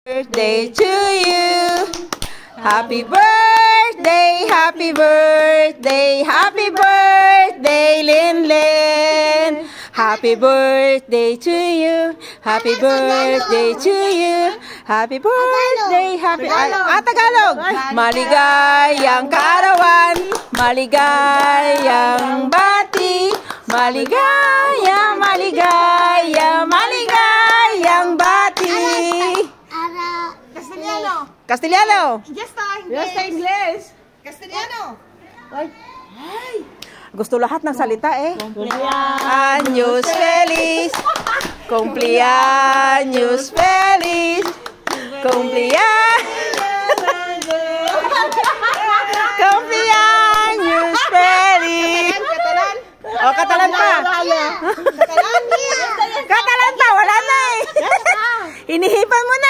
Birthday to you. Happy birthday, happy birthday, happy birthday, Linlin. Happy birthday to you. Happy birthday to you. Happy birthday, happy Tagalog. Maligayang kaarawan, maligayang bati, maligayang bati. Castellano. Just English. Castellano. Ay. Gusto lahat ng salita eh. Cumpleaños feliz. Cumpleaños feliz. Cumpleaños feliz. Oh, Catalan pa. Catalan pa, wala na eh. Inihipan mo na.